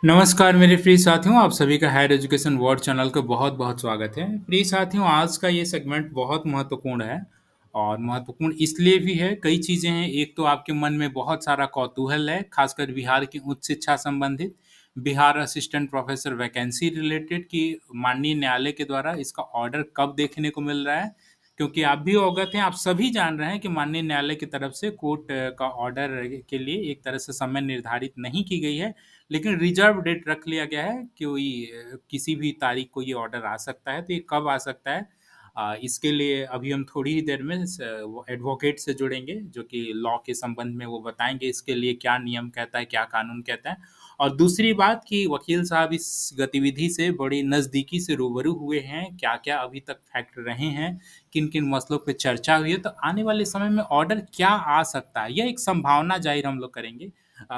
नमस्कार मेरे प्रिय साथियों, आप सभी का हायर एजुकेशन वर्ल्ड चैनल को बहुत-बहुत स्वागत है। प्रिय साथियों, आज का ये सेगमेंट बहुत महत्वपूर्ण है और महत्वपूर्ण इसलिए भी है, कई चीज़ें हैं। एक तो आपके मन में बहुत सारा कौतूहल है, खासकर बिहार की उच्च शिक्षा संबंधित, Bihar assistant professor vacancy related कि माननीय न्यायालय के द्वारा इसका ऑर्डर कब देखने को मिल रहा है। क्योंकि आप भी अवगत हैं, आप सभी जान रहे हैं कि माननीय न्यायालय की तरफ से कोर्ट का ऑर्डर के लिए एक तरह से समय निर्धारित नहीं की गई है। लेकिन रिजर्व डेट रख लिया गया है कि किसी भी तारीख को ये ऑर्डर आ सकता है, तो ये कब आ सकता है? इसके लिए अभी हम थोड़ी ही देर में वो एडवोकेट से जुड़ेंगे, जो कि लॉ के संबंध में वो बताएँगे इसके लिए क्या नियम कहता है, क्या कानून कहता है। और दूसरी बात कि वकील साहब इस गतिविधि से बड़ी नज़दीकी से रूबरू हुए हैं, क्या-क्या अभी तक फैक्ट रहे हैं, किन-किन मसलों पे चर्चा हुई है, तो आने वाले समय में ऑर्डर क्या आ सकता है? यह एक संभावना ज़ाहिर हम लोग करेंगे।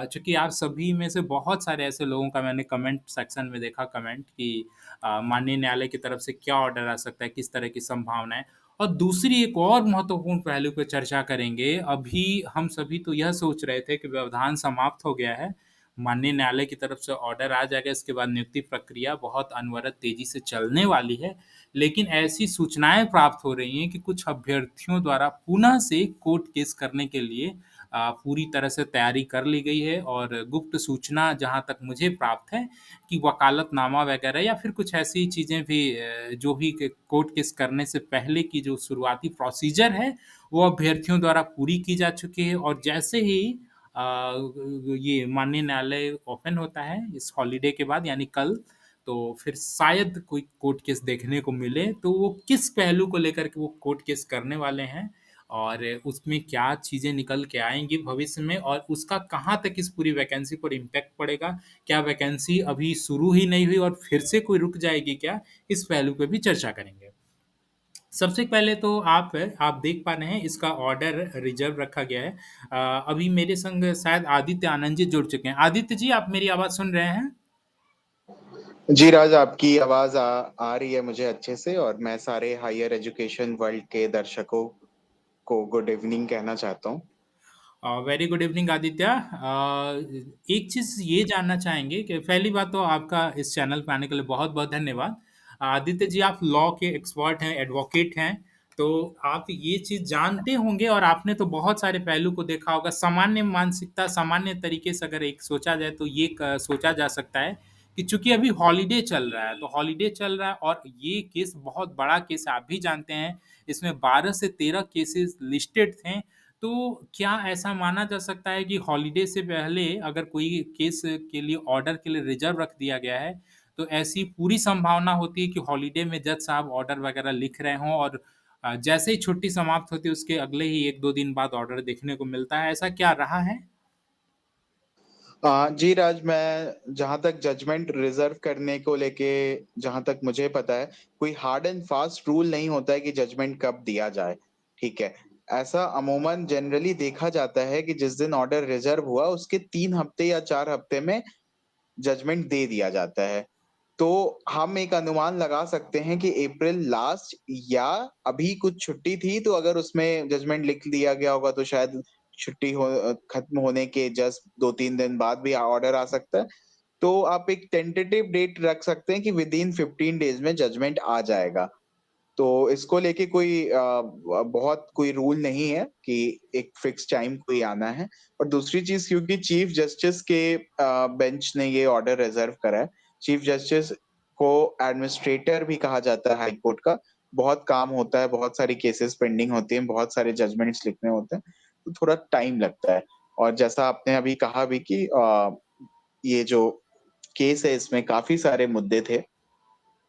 चूँकि आप सभी में से बहुत सारे ऐसे लोगों का मैंने कमेंट सेक्शन में देखा कमेंट कि माननीय न्यायालय की तरफ से क्या ऑर्डर आ सकता है, किस तरह की संभावनाएँ और दूसरी एक और महत्वपूर्ण पहलू पे चर्चा करेंगे। अभी हम सभी तो यह सोच रहे थे कि व्यवधान समाप्त हो गया है, माननीय न्यायालय की तरफ से ऑर्डर आ जाएगा, इसके बाद नियुक्ति प्रक्रिया बहुत अनवरत तेज़ी से चलने वाली है। लेकिन ऐसी सूचनाएँ प्राप्त हो रही हैं कि कुछ अभ्यर्थियों द्वारा पुनः से कोर्ट केस करने के लिए पूरी तरह से तैयारी कर ली गई है और गुप्त सूचना जहाँ तक मुझे प्राप्त है कि वकालतनामा वगैरह या फिर कुछ ऐसी चीज़ें भी जो भी क कोर्ट केस करने से पहले की जो शुरुआती प्रोसीजर है, वो अभ्यर्थियों द्वारा पूरी की जा चुकी है और जैसे ही ये माननीय न्यायालय ओपन होता है इस हॉलिडे के बाद यानी कल, तो फिर शायद कोई कोर्ट केस देखने को मिले, तो वो किस पहलू को लेकर के वो कोर्ट केस करने वाले हैं और उसमें क्या चीज़ें निकल के आएँगी भविष्य में और उसका कहाँ तक इस पूरी वैकेंसी पर इम्पैक्ट पड़ेगा? क्या वैकेंसी अभी शुरू ही नहीं हुई और फिर से कोई रुक जाएगी क्या? इस पहलू पे भी चर्चा करेंगे। सबसे पहले तो आप देख पा रहे हैं इसका ऑर्डर रिज़र्व रखा गया है। अभी मेरे संग शायद आदित्य आनंद जी जुड़ चुके हैं। आदित्य जी, आप मेरी आवाज़ सुन रहे हैं? जी राज, आपकी आवाज़ आ रही है मुझे अच्छे से और मैं सारे हायर एजुकेशन वर्ल्ड के दर्शकों को गुड इवनिंग कहना चाहता हूँ। Very good evening Aditya. एक चीज़ ये जानना चाहेंगे कि पहली बात तो आपका इस चैनल पे आने के लिए बहुत-बहुत धन्यवाद। आदित्य जी, आप लॉ के एक्सपर्ट हैं, एडवोकेट हैं, तो आप ये चीज़ जानते होंगे और आपने तो बहुत सारे पहलू को देखा होगा। सामान्य मानसिकता, सामान्य तरीके से अगर एक सोचा जाए तो ये क सोचा जा सकता है कि चूँकि अभी हॉलिडे चल रहा है, तो हॉलिडे चल रहा है और ये केस बहुत बड़ा केस है, आप भी जानते हैं। इसमें 12 से 13 केसेज़ लिस्टेड थे तो क्या ऐसा माना जा सकता है कि हॉलिडे से पहले अगर कोई केस के लिए ऑर्डर के लिए रिज़र्व रख दिया गया है, तो ऐसी पूरी संभावना होती है कि हॉलिडे में जज साहब ऑर्डर वगैरह लिख रहे हों और जैसे ही छुट्टी समाप्त होती है, उसके अगले ही 1-2 दिन बाद ऑर्डर देखने को मिलता है, ऐसा क्या रहा है? जी राज, मैं जहाँ तक जजमेंट रिज़र्व करने को लेके जहाँ तक मुझे पता है, कोई हार्ड एंड फास्ट रूल नहीं होता है कि जजमेंट कब दिया जाए, ठीक है? ऐसा अमूमन जनरली देखा जाता है कि जिस दिन ऑर्डर रिज़र्व हुआ, उसके 3 हफ्ते या 4 हफ्ते में जजमेंट दे दिया जाता है। तो हम एक अनुमान लगा सकते हैं कि अप्रैल लास्ट या अभी कुछ छुट्टी थी, तो अगर उसमें जजमेंट लिख दिया गया होगा तो शायद छुट्टी खत्म होने के जस्ट 2-3 दिन बाद भी ऑर्डर आ सकता है। तो आप एक टेंटेटिव डेट रख सकते हैं कि विदिन 15 डेज़ में जजमेंट आ जाएगा। तो इसको लेके कोई बहुत कोई रूल नहीं है कि एक फिक्स टाइम कोई आना है। और दूसरी चीज़ क्योंकि चीफ जस्टिस के बेंच ने ये ऑर्डर रिज़र्व करा है। चीफ जस्टिस को एडमिनिस्ट्रेटर भी कहा जाता है हाई कोर्ट का। बहुत काम होता है, बहुत सारी केसेस पेंडिंग होती हैं, बहुत सारे जजमेंट्स लिखने होते हैं, तो थोड़ा टाइम लगता है। और जैसा आपने अभी कहा भी कि ये जो केस है इसमें काफ़ी सारे मुद्दे थे।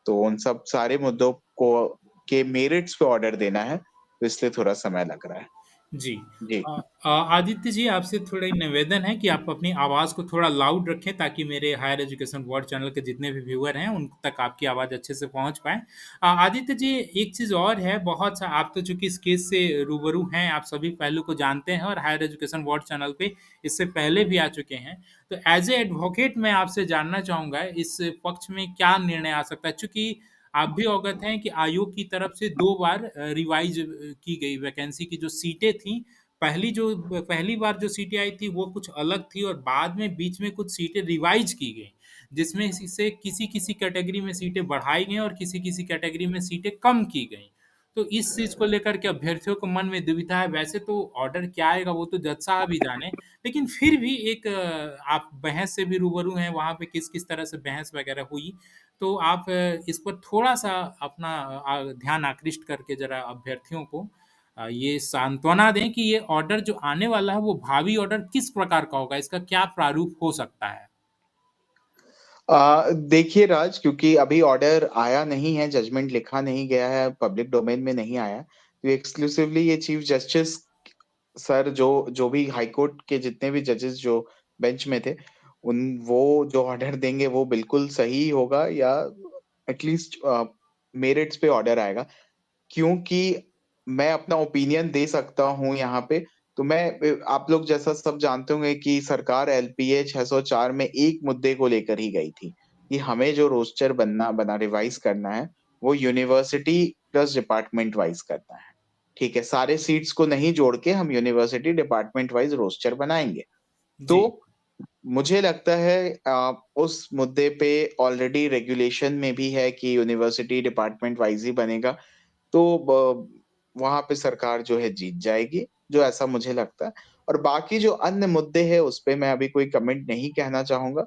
तो उन सब सारे मुद्दों को के मेरिट्स पे ऑर्डर देना है, तो इसलिए थोड़ा समय लग रहा है। जी। जी। आदित्य जी, आपसे थोड़ा एक निवेदन है कि आप अपनी आवाज़ को थोड़ा लाउड रखें ताकि मेरे हायर एजुकेशन वर्ल्ड चैनल के जितने भी व्यूअर हैं, उन तक आपकी आवाज़ अच्छे से पहुँच पाए। आदित्य जी, एक चीज़ और है, बहुत सा आप तो चूँकि इस केस से रूबरू हैं, आप सभी पहलू को जानते हैं और हायर एजुकेशन वर्ल्ड चैनल पे इससे पहले भी आ चुके हैं। तो ऐज़ ए एडवोकेट मैं आपसे जानना चाहूँगा, इस पक्ष में क्या निर्णय आ सकता है? चूँकि आप भी अवगत हैं कि आयोग की तरफ से 2 बार रिवाइज़ की गई वैकेंसी की जो सीटें थीं, पहली बार जो सीटें आई थी वो कुछ अलग थी और बाद में बीच में कुछ सीटें रिवाइज की गई, जिसमें से किसी किसी कैटेगरी में सीटें बढ़ाई गई और किसी किसी कैटेगरी में सीटें कम की गई। तो इस चीज़ को लेकर के अभ्यर्थियों के मन में दुविधा है। वैसे तो ऑर्डर क्या आएगा वो तो जज साहब ही जाने, लेकिन फिर भी एक आप बहस से भी रूबरू हैं, वहाँ पे किस-किस तरह से बहस वगैरह हुई। तो आप इस पर थोड़ा-सा अपना ध्यान आकृष्ट करके ज़रा अभ्यर्थियों को ये सांत्वना दें कि ये ऑर्डर जो आने वाला है, वो भावी ऑर्डर किस प्रकार का होगा, इसका क्या प्रारूप हो सकता है? देखिए राज, क्योंकि अभी ऑर्डर आया नहीं है, जजमेंट लिखा नहीं गया है, पब्लिक डोमेन में नहीं आया, तो एक्सक्लूसिवली ये चीफ जस्टिस सर जो जो भी हाई कोर्ट के जितने भी जजेस जो बेंच में थे, उन वो जो ऑर्डर देंगे वो बिल्कुल सही होगा या एटलीस्ट मेरिट्स पे ऑर्डर आएगा। क्योंकि मैं अपना ओपिनियन दे सकता हूँ यहाँ पे, तो आप लोग जैसा सब जानते होंगे कि सरकार एलपीए 604 में एक मुद्दे को लेकर ही गई थी, कि हमें जो रोस्टर बना रिवाइज़ करना है, वो यूनिवर्सिटी प्लस डिपार्टमेंट वाइज़ करना है। ठीक है? सारे सीट्स को नहीं जोड़ के हम यूनिवर्सिटी डिपार्टमेंट वाइज़ रोस्टर बनाएँगे। तो जी, मुझे लगता है उस मुद्दे पे ऑलरेडी रेगुलेशन में भी है कि यूनिवर्सिटी डिपार्टमेंट वाइज़ ही बनेगा। तो ब वहाँ पे सरकार जो है जीत जाएगी, जो ऐसा मुझे लगता है। और बाकी जो अन्य मुद्दे हैं, उस पे मैं अभी कोई कमेंट नहीं कहना चाहूँगा।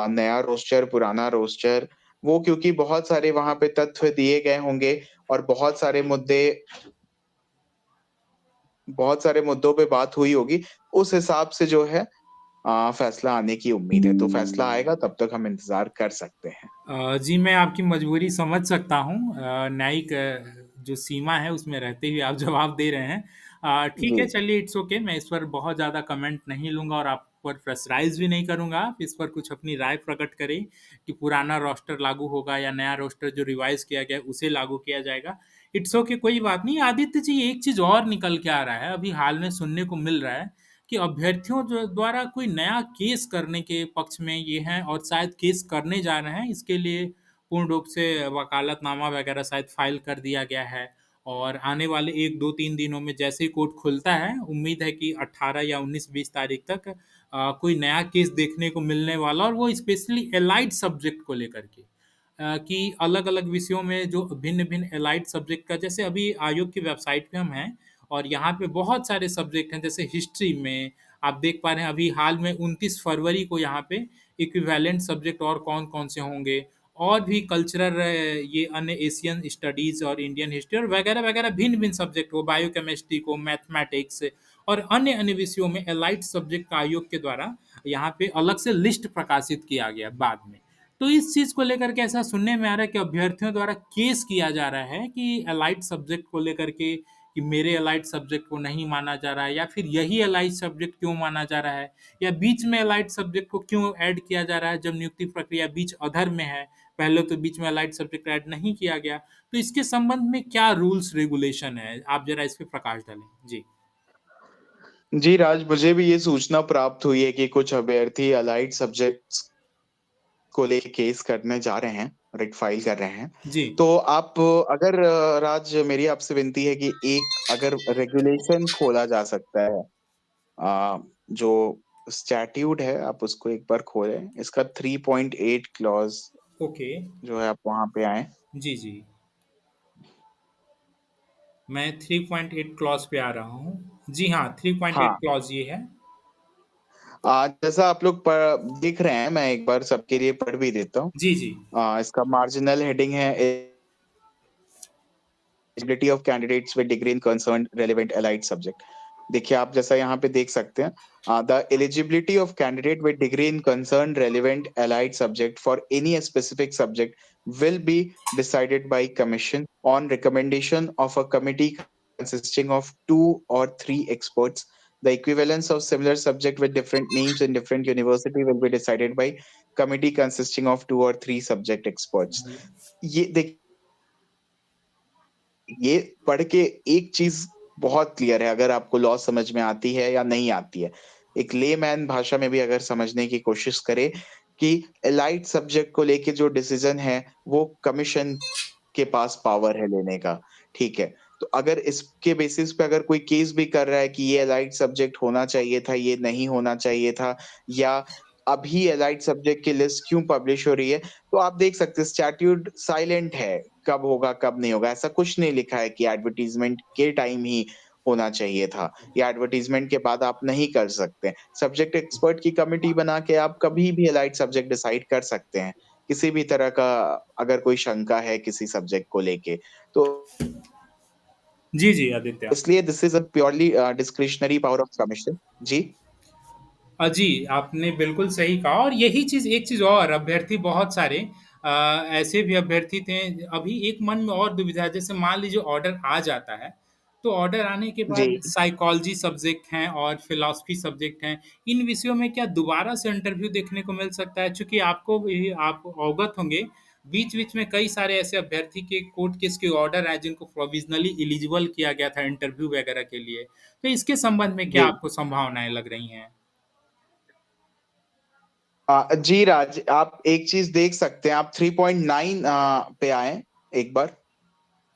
नया रोस्टर, पुराना रोस्टर, वो क्योंकि बहुत सारे वहाँ पे तथ्य दिए गए होंगे और बहुत सारे मुद्दों पे बात हुई होगी। उस हिसाब से जो है फैसला आने की उम्मीद है। तो फैसला आएगा तब तक हम इंतज़ार कर सकते हैं। जी, मैं आपकी मजबूरी समझ सकता हूँ। न्यायिक जो सीमा है उसमें रहते हुए आप जवाब दे रहे हैं। ठीक जी। है, चलिए इट्स ओके, मैं इस पर बहुत ज़्यादा कमेंट नहीं लूँगा और आप पर प्रेशराइज़ भी नहीं करूँगा। आप इस पर कुछ अपनी राय प्रकट करें कि पुराना रोस्टर लागू होगा या नया रोस्टर जो रिवाइज़ किया गया है उसे लागू किया जाएगा। इट्स ओके, कोई बात नहीं। आदित्य जी, एक चीज़ और निकल के आ रहा है, अभी हाल में सुनने को मिल रहा है कि अभ्यर्थियों जो द्वारा कोई नया केस करने के पक्ष में ये हैं और शायद केस करने जा रहे हैं, इसके लिए पूर्ण रूप से वकालतनामा वगैरह शायद फाइल कर दिया गया है और आने वाले 1, 2, 3 दिनों में जैसे ही कोर्ट खुलता है, उम्मीद है कि 18 या 19-20 तारीख तक कोई नया केस देखने को मिलने वाला और वो स्पेशली एलाइड सब्जेक्ट को लेकर के। कि अलग-अलग विषयों में जो भिन्न-भिन्न एलाइड सब्जेक्ट का, जैसे अभी आयोग की वेबसाइट पे हम हैं और यहाँ पे बहुत सारे सब्जेक्ट हैं, जैसे हिस्ट्री में आप देख पा रहे हैं अभी हाल में 29 फरवरी को यहाँ पे इक्विवेलेंट सब्जेक्ट और कौन-कौन से होंगे और भी कल्चरल ये अन्य एशियन स्टडीज़ और इंडियन हिस्ट्री और वगैरह-वगैरह भिन्न-भिन्न सब्जेक्ट हो, बायोकेमिस्ट्री को, मैथमेटिक्स और अन्य-अन्य विषयों में एलाइड सब्जेक्ट का आयोग के द्वारा यहाँ पे अलग से लिस्ट प्रकाशित किया गया बाद में। तो इस चीज़ को लेकर के ऐसा सुनने में आ रहा है कि अभ्यर्थियों द्वारा केस किया जा रहा है कि एलाइड सब्जेक्ट को लेकर के कि मेरे एलाइड सब्जेक्ट को नहीं माना जा रहा है या फिर यही एलाइड सब्जेक्ट क्यों माना जा रहा है या बीच में एलाइड सब्जेक्ट को क्यों ऐड किया जा रहा है जब नियुक्ति प्रक्रिया बीच अधर में है। पहले तो बीच में एलाइड सब्जेक्ट ऐड नहीं किया गया। तो इसके संबंध में क्या रूल्स रेगुलेशन है? आप ज़रा इस पे प्रकाश डालें। जी। जी, राज, मुझे भी ये सूचना प्राप्त हुई है कि कुछ अभ्यर्थी अलाइड सब्जेक्ट्स को लेके केस करने जा रहे हैं, रिट फाइल कर रहे हैं। जी। तो आप अगर राज, मेरी आपसे विनती है कि एक अगर रेगुलेशन खोला जा सकता है, जो स्टैट्यूट है आप उसको एक बार खोलें। इसका 3.8 क्लॉज़ ओके। जो है आप वहाँ पे आएँ। जी, जी। मैं 3.8 क्लॉज़ पे आ रहा हूँ। जी हाँ, 3.8 हाँ, क्लॉज़ ये है। जैसा आप लोग देख रहे हैं, मैं एक बार सबके लिए पढ़ भी देता हूँ। जी, जी। इसका मार्जिनल हेडिंग है eligibility of candidates with degree in concerned relevant allied subject. देखिए, आप जैसा यहाँ पे देख सकते हैं, the eligibility of candidate with degree in concerned relevant allied subject for any specific subject will be decided by commission on recommendation of a committee consisting of 2 or 3 experts. The equivalence of similar subject with different names in different university will be decided by committee consisting of 2 or 3 subject experts. ये देखिए, ये पढ़ के एक चीज़ बहुत clear है, अगर आपको लॉ समझ में आती है या नहीं आती है। एक लेमैन भाषा में भी अगर समझने की कोशिश करें कि एलाइड सब्जेक्ट को लेके जो डिसीज़न है, वो कमीशन के पास पावर है लेने का, ठीक है? तो अगर इसके बेसिस पे अगर कोई केस भी कर रहा है कि ये एलाइड सब्जेक्ट होना चाहिए था, ये नहीं होना चाहिए था, या अभी एलाइड सब्जेक्ट की लिस्ट क्यों पब्लिश हो रही है, तो आप देख सकते हैं स्टैट्यूट साइलेंट है, कब होगा, कब नहीं होगा। ऐसा कुछ नहीं लिखा है कि एडवर्टाइज़मेंट के टाइम ही होना चाहिए था या एडवर्टाइज़मेंट के बाद आप नहीं कर सकते। सब्जेक्ट एक्सपर्ट की कमिटी बना के आप कभी भी एलाइड सब्जेक्ट डिसाइड कर सकते हैं। किसी भी तरह का अगर कोई शंका है किसी सब्जेक्ट को लेके, तो जी, जी, आदित्य। इसलिए this is a purely discretionary power of commission. जी, जी, आपने बिल्कुल सही कहा और यही चीज़ एक चीज़ और अभ्यर्थी बहुत सारे अ, ऐसे भी अभ्यर्थी थे अभी एक मन में और दुविधा है जैसे मान लीजिए ऑर्डर आ जाता है, तो ऑर्डर आने के जी। बाद साइकोलॉजी सब्जेक्ट हैं और फिलॉसफी सब्जेक्ट हैं, इन विषयों में क्या दोबारा से इंटरव्यू देखने को मिल सकता है? चूँकि आपको भी आप अवगत होंगे, बीच-बीच में कई सारे ऐसे अभ्यर्थी के कोर्ट केस के ऑर्डर आए जिनको प्रोविज़नली एलिजिबल किया गया था इंटरव्यू वगैरह के लिए। तो इसके संबंध में क्या जी। आपको संभावनाएँ लग रही हैं? जी राज, आप एक चीज़ देख सकते हैं, आप 3.9 पे आएँ एक बार।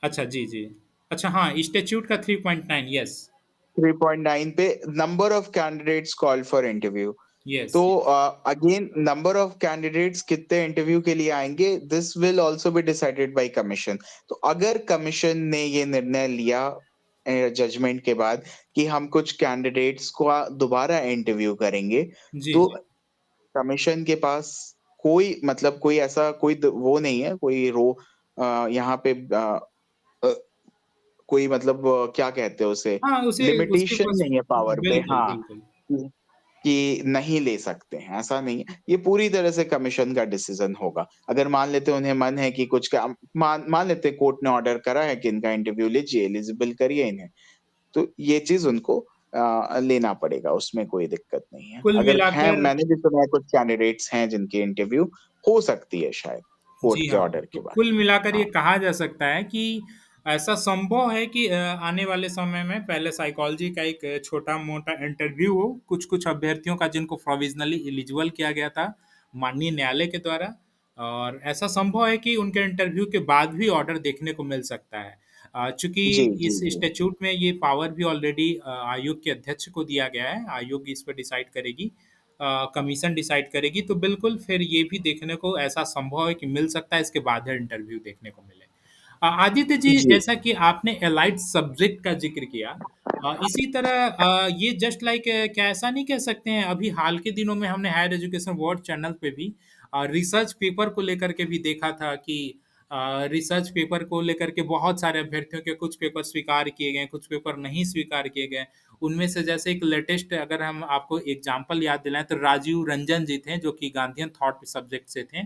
अच्छा, जी, जी। अच्छा हाँ, स्टैट्यूट का 3.9 यस, 3.9 पे number of candidates called for interview. Yes, तो yes. Again number of candidates कितने इंटरव्यू के लिए आएँगे, this will also be decided by commission. तो अगर कमीशन ने ये निर्णय लिया जजमेंट के बाद कि हम कुछ कैंडिडेट्स को दोबारा इंटरव्यू करेंगे, जी, तो जी। कमीशन के पास कोई मतलब कोई ऐसा कोई वो नहीं है, कोई यहाँ पे अ, कोई मतलब क्या कहते हैं उसे, हाँ, उसे उसके लिमिटेशन पास नहीं है पावर पे, बिल्कुल, हाँ, बिल्कुल। कि नहीं ले सकते हैं, ऐसा नहीं है। ये पूरी तरह से कमीशन का डिसीज़न होगा। अगर मान लेते हैं उन्हें मन है कि कुछ काम मान मान लेते हैं कोर्ट ने ऑर्डर करा है कि इनका इंटरव्यू लीजिए, एलिजिबल करिए इन्हें, तो ये चीज़ उनको लेना पड़ेगा, उसमें कोई दिक्कत नहीं है। कुल अगर हैं, मिलाकर मैंने भी सुना है कुछ कैंडिडेट्स हैं जिनकी इंटरव्यू हो सकती है शायद, कोर्ट जी के हाँ, ऑर्डर तो के बाद। कुल मिलाकर ये हाँ, कहा जा सकता है कि ऐसा संभव है कि आने वाले समय में पहले साइकोलॉजी का एक छोटा-मोटा इंटरव्यू हो, कुछ-कुछ अभ्यर्थियों का जिनको प्रोविज़नली एलिजिबल किया गया था, माननीय न्यायालय के द्वारा और ऐसा संभव है कि उनके इंटरव्यू के बाद भी ऑर्डर देखने को मिल सकता है। चूँकि जी, जी, इस जी। स्टैट्यूट में ये पावर भी ऑलरेडी आयोग के अध्यक्ष को दिया गया है, आयोग इस पे डिसाइड करेगी कमीशन डिसाइड करेगी तो बिल्कुल फिर ये भी देखने को ऐसा संभव है कि मिल सकता है इसके बाद है इंटरव्यू देखने को मिले। आदित्य जी जी। जैसा कि आपने एलाइड सब्जेक्ट का ज़िक्र किया इसी तरह ये जस्ट लाइक क्या ऐसा नहीं कह सकते हैं अभी हाल के दिनों में हमने हायर एजुकेशन वर्ल्ड चैनल पे भी रिसर्च पेपर को लेकर के भी देखा था कि रिसर्च पेपर को लेकर के बहुत सारे अभ्यर्थियों के कुछ पेपर स्वीकार किए गए, कुछ पेपर नहीं स्वीकार किए गए। उनमें से जैसे एक लेटेस्ट अगर हम आपको एग्ज़ाम्पल याद दिलाएँ तो राजीव रंजन जी थे जो कि गांधीयन थॉट सब्जेक्ट से थे।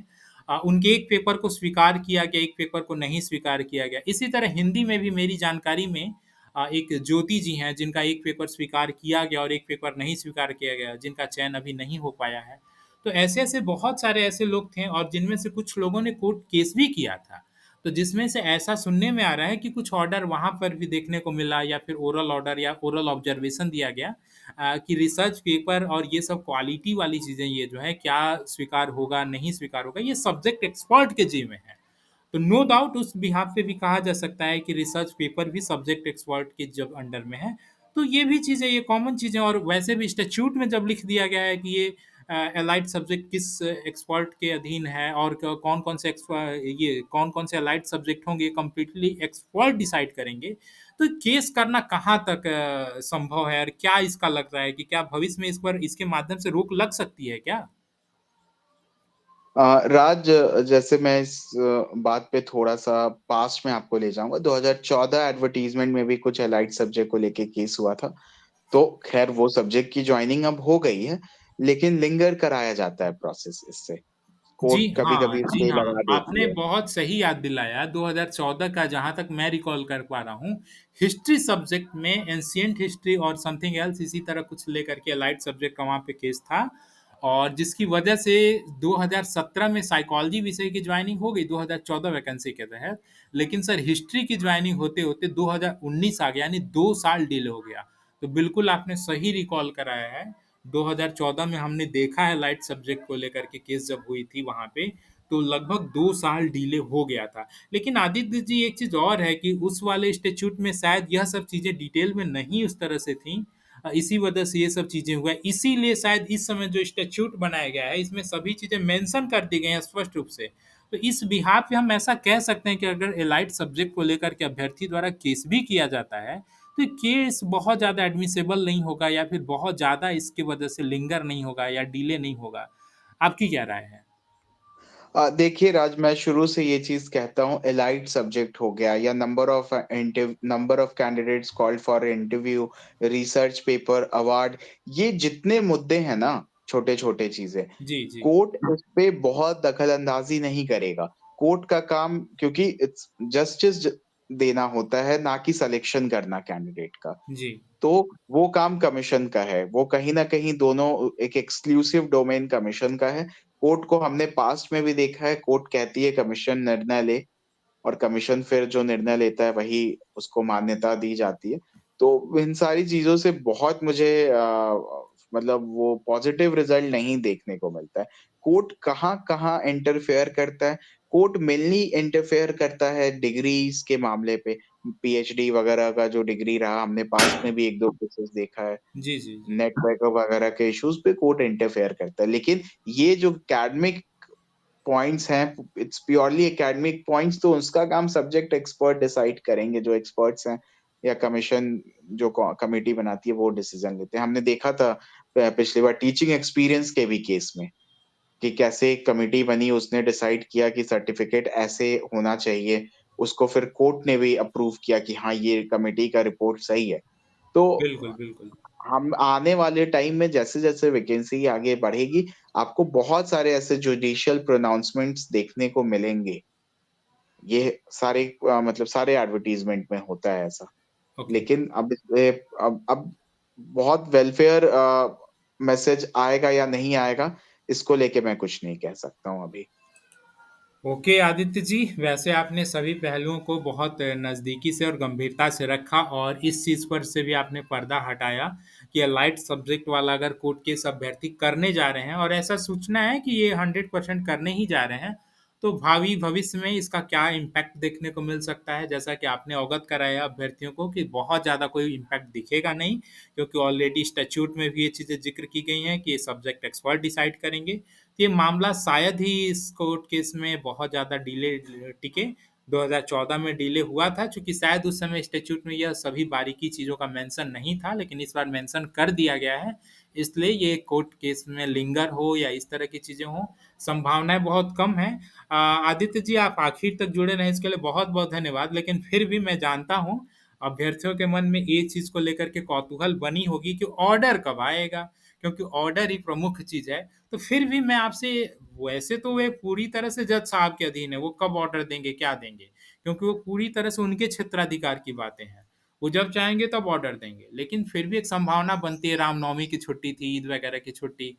उनके एक पेपर को स्वीकार किया गया, एक पेपर को नहीं स्वीकार किया गया। इसी तरह हिंदी में भी मेरी जानकारी में एक ज्योति जी हैं जिनका एक पेपर स्वीकार किया गया और एक पेपर नहीं स्वीकार किया गया, जिनका चयन अभी नहीं हो पाया है। तो ऐसे-ऐसे बहुत सारे ऐसे लोग थे और जिनमें से कुछ लोगों ने कोर्ट केस भी किया था। तो जिसमें से ऐसा सुनने में आ रहा है कि कुछ ऑर्डर वहाँ पर भी देखने को मिला या फिर ओरल ऑर्डर या ओरल ऑब्जर्वेशन दिया गया कि रिसर्च पेपर और ये सब क्वालिटी वाली चीज़ें ये जो है क्या स्वीकार होगा, नहीं स्वीकार होगा, ये सब्जेक्ट एक्सपर्ट के जी में है। तो नो डाउट उस बिहाफ़ पे भी कहा जा सकता है कि रिसर्च पेपर भी सब्जेक्ट एक्सपर्ट के जब अंडर में है, तो ये भी चीज़ें ये कॉमन चीज़ें और वैसे भी स्टैट्यूट में जब लिख दिया गया है कि ये एलाइड सब्जेक्ट किस एक्सपर्ट के अधीन है और क कौन-कौन से ये कौन-कौन से एलाइड सब्जेक्ट होंगे कंप्लीटली एक्सपर्ट डिसाइड करेंगे। तो केस करना कहाँ तक संभव है और क्या इसका लग रहा है कि क्या भविष्य में इस पर इसके माध्यम से रोक लग सकती है क्या? राज, जैसे मैं इस बात पे थोड़ा-सा पास्ट में आपको ले जाऊँगा। 2014 एडवर्टाइज़मेंट में भी कुछ एलाइड सब्जेक्ट को लेके केस हुआ था। तो ख़ैर वो सब्जेक्ट की जॉइनिंग अब हो गई है, लेकिन लिंगर कराया जाता है प्रोसेस इससे। जी कोर्ट हाँ, कभी-कभी जी स्टे हाँ। लगा देती आपने है। बहुत सही याद दिलाया 2014 का जहाँ तक मैं रिकॉल कर पा रहा हूँ, हिस्ट्री सब्जेक्ट में एंशिएंट हिस्ट्री और समथिंग एल्स इसी तरह कुछ लेकर के एलाइड सब्जेक्ट का वहाँ पे केस था और जिसकी वजह से 2017 में साइकोलॉजी विषय की जॉइनिंग हो गई 2014 वैकेंसी के तहत। लेकिन सर हिस्ट्री की जॉइनिंग होते-होते 2019 आ गया यानी 2 साल डिले हो गया। तो बिल्कुल आपने सही रिकॉल कराया है। 2014 में हमने देखा है लाइट सब्जेक्ट को लेकर के केस जब हुई थी वहाँ पे, तो लगभग 2 साल डिले हो गया था। लेकिन आदित्य जी एक चीज़ और है कि उस वाले स्टैट्यूट में शायद यह सब चीज़ें डिटेल में नहीं उस तरह से थी। इसी वजह से ये सब चीज़ें हुआ है। इसीलिए शायद इस समय जो स्टैट्यूट बनाया गया है, इसमें सभी चीज़ें मेंशन कर दी गई हैं स्पष्ट रूप से। तो इस बिहाफ़ पे हम ऐसा कह सकते हैं कि अगर एलाइड सब्जेक्ट को लेकर के अभ्यर्थी द्वारा केस भी किया जाता है, तो ये केस बहुत ज़्यादा एडमिसिबल नहीं होगा या फिर बहुत ज़्यादा इसकी वजह से लिंगर नहीं होगा या डिले नहीं होगा। आपकी क्या राय है? देखिए राज, मैं शुरू से ये चीज़ कहता हूँ, एलाइड सब्जेक्ट हो गया या number of candidates called for interview, research paper, award, ये जितने मुद्दे हैं ना, छोटे-छोटे चीज़ें, जी, जी। कोर्ट इस पे बहुत दखल-अंदाज़ी नहीं करेगा। कोर्ट का काम, क्योंकि इट्स जस्टिस देना होता है, ना कि सिलेक्शन करना कैंडिडेट का। जी, तो वो काम कमीशन का है। वो कहीं न कहीं दोनों एक एक्सक्लूसिव डोमेन कमीशन का है। कोर्ट को हमने पास्ट में भी देखा है, कोर्ट कहती है कमीशन निर्णय ले, और कमीशन फिर जो निर्णय लेता है वही उसको मान्यता दी जाती है। तो इन सारी चीज़ों से बहुत मुझे मतलब वो पॉज़िटिव रिज़ल्ट नहीं देखने को मिलता है। कोर्ट कहाँ-कहाँ इंटरफेयर करता है, कोर्ट मेनली इंटरफेयर करता है डिग्रीज़ के मामले पे। पीएचडी वगैरह का जो डिग्री रहा, हमने पास्ट में भी 1-2 केसेज़ देखा है। जी, जी, जी। नेट बैकअप वगैरह के इश्यूज़ पे कोर्ट इंटरफेयर करता है। लेकिन ये जो एकेडमिक पॉइंट्स हैं, इट्स प्योरली एकेडमिक पॉइंट्स, तो उसका काम सब्जेक्ट एक्सपर्ट डिसाइड करेंगे, जो एक्सपर्ट्स हैं, या कमीशन जो कमिटी बनाती है वो डिसीजन लेते हैं। हमने देखा था पिछली बार टीचिंग एक्सपीरियंस के भी केस में, कि कैसे एक कमिटी बनी, उसने डिसाइड किया कि सर्टिफिकेट ऐसे होना चाहिए, उसको फिर कोर्ट ने भी अप्रूव किया कि हाँ, ये कमिटी का रिपोर्ट सही है। तो बिल्कुल, बिल्कुल। हम आने वाले टाइम में जैसे-जैसे वैकेंसी आगे बढ़ेगी, आपको बहुत सारे ऐसे जुडिशियल प्रोनाउंसमेंट्स देखने को मिलेंगे। ये सारे मतलब सारे एडवर्टाइज़मेंट में होता है ऐसा। ओके। लेकिन अब इसपे अब बहुत वेलफेयर मैसेज आएगा या नहीं आएगा, इसको लेके मैं कुछ नहीं कह सकता हूँ अभी। ओके आदित्य जी, वैसे आपने सभी पहलुओं को बहुत नज़दीकी से और गंभीरता से रखा और इस चीज़ पर से भी आपने पर्दा हटाया कि लाइट सब्जेक्ट वाला अगर कोर्ट केस अभ्यर्थी करने जा रहे हैं और ऐसा सूचना है कि ये 100% करने ही जा रहे हैं, तो भावी भविष्य में इसका क्या इम्पैक्ट देखने को मिल सकता है? जैसा कि आपने अवगत कराया अभ्यर्थियों को कि बहुत ज़्यादा कोई इम्पैक्ट दिखेगा नहीं, क्योंकि ऑलरेडी स्टैट्यूट में भी ये चीज़ें ज़िक्र की गई हैं कि ये सब्जेक्ट एक्सपर्ट डिसाइड करेंगे। ये मामला शायद ही इस कोर्ट केस में बहुत ज़्यादा डिले टिके। 2014 में डिले हुआ था चूँकि शायद उस समय स्टैट्यूट में यह सभी बारीकी चीज़ों का मेंशन नहीं था, लेकिन इस बार मेंशन कर दिया गया है। इसलिए ये कोर्ट केस में लिंगर हो या इस तरह की चीज़ें हों, संभावनाएँ बहुत कम हैं। आदित्य जी आप आखिर तक जुड़े रहें इसके लिए बहुत-बहुत धन्यवाद। लेकिन फिर भी मैं जानता हूँ, अभ्यर्थियों के मन में एक चीज़ को लेकर के कौतूहल बनी होगी कि ऑर्डर कब आएगा? क्योंकि ऑर्डर ही प्रमुख चीज़ है। तो फिर भी मैं आपसे वैसे तो वे पूरी तरह से जज साहब के अधीन है, वो कब ऑर्डर देंगे, क्या देंगे? क्योंकि वो पूरी तरह से उनके क्षेत्राधिकार की बातें हैं। वो जब चाहेंगे तब ऑर्डर देंगे, लेकिन फिर भी एक संभावना बनती है रामनवमी की छुट्टी थी, ईद वगैरह की छुट्टी,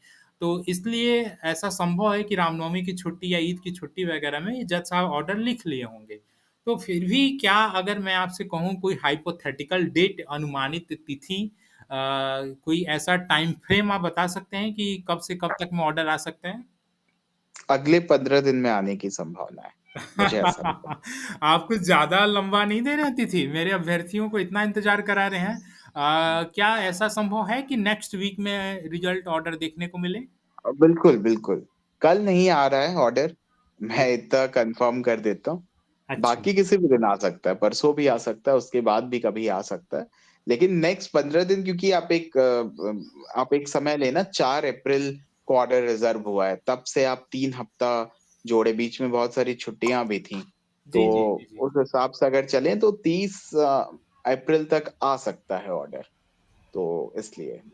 तो इसलिए ऐसा संभव है कि रामनवमी की छुट्टी या ईद की छुट्टी वगैरह में ये जज साहब ऑर्डर लिख लिए होंगे। तो फिर भी क्या अगर मैं आपसे कहूँ कोई हाइपोथेटिकल डेट अनुमानित तिथि कोई ऐसा टाइम फ्रेम आप बता सकते हैं कि कब से कब तक में ऑर्डर आ सकते हैं? अगले 15 दिन में आने की संभावना है, मुझे ऐसा लगता है। आप कुछ ज़्यादा लंबा नहीं दे रहे हैं तिथि? मेरे अभ्यर्थियों को इतना इंतज़ार करा रहे हैं। क्या ऐसा संभव है कि नेक्स्ट वीक में रिज़ल्ट ऑर्डर देखने को मिले? बिल्कुल, बिल्कुल। कल नहीं आ रहा है ऑर्डर, मैं इतना कन्फर्म कर देता हूँ। अच्छा। बाकी किसी भी दिन आ सकता है, परसों भी आ सकता है, उसके बाद भी कभी आ सकता है। लेकिन नेक्स्ट 15 दिन, क्योंकि आप एक समय लेना, 4 अप्रैल को ऑर्डर रिज़र्व हुआ है, तब से आप 3 हफ्ता जोड़े, बीच में बहुत सारी छुट्टियाँ भी थीं। तो जी, जी, जी, जी। उस हिसाब से अगर चलें तो 30 अप्रैल तक आ सकता है ऑर्डर, तो इसलिए। अब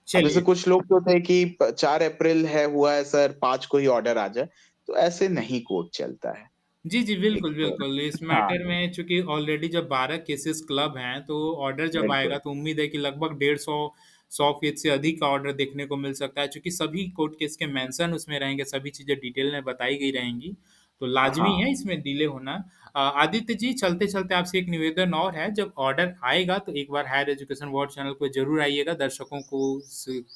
जैसे चलिए। कुछ लोग तो थे कि 4 अप्रैल है, हुआ है सर, 5 को ही ऑर्डर आ जाए, तो ऐसे नहीं कोर्ट चलता है। जी, जी, बिल्कुल, एक बिल्कुल। इस हाँ, मैटर में चूँकि ऑलरेडी जब 12 केसेज़ क्लब हैं, तो ऑर्डर जब आएगा बिल्कुल। तो उम्मीद है कि लगभग 150 100 से अधिक का ऑर्डर देखने को मिल सकता है। चूँकि सभी कोर्ट केस के मेंशन उसमें रहेंगे, सभी चीज़ें डिटेल में बताई गई रहेंगी, तो लाज़मी हाँ, है इसमें डिले होना। आदित्य जी, चलते-चलते आपसे एक निवेदन और है, जब ऑर्डर आएगा तो एक बार हायर एजुकेशन वर्ल्ड चैनल पे ज़रूर आइएगा, दर्शकों को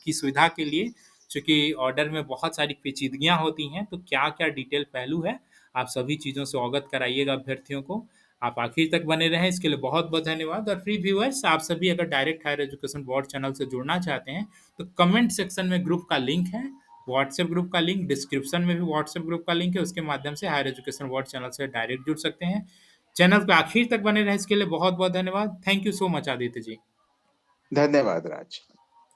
की सुविधा के लिए। चूँकि ऑर्डर में बहुत सारी पेचीदगियाँ होती हैं, तो क्या-क्या डिटेल पहलू है, आप सभी चीज़ों से अवगत कराइएगा अभ्यर्थियों को। आप आखिर तक बने रहें, इसके लिए बहुत-बहुत धन्यवाद और प्रिय व्यूअर्स, आप सभी अगर direct hire education board channel से जुड़ना चाहते हैं, तो कमेंट सेक्शन में ग्रुप का लिंक है, व्हाट्सएप ग्रुप का लिंक, डिस्क्रिप्शन में भी व्हाट्सएप ग्रुप का लिंक है, उसके माध्यम से हायर एजुकेशन बोर्ड चैनल से डायरेक्ट जुड़ सकते हैं। चैनल पे आखिर तक बने रहें, इसके लिए बहुत-बहुत धन्यवाद। Thank you so much Aditya ji. धन्यवाद राज।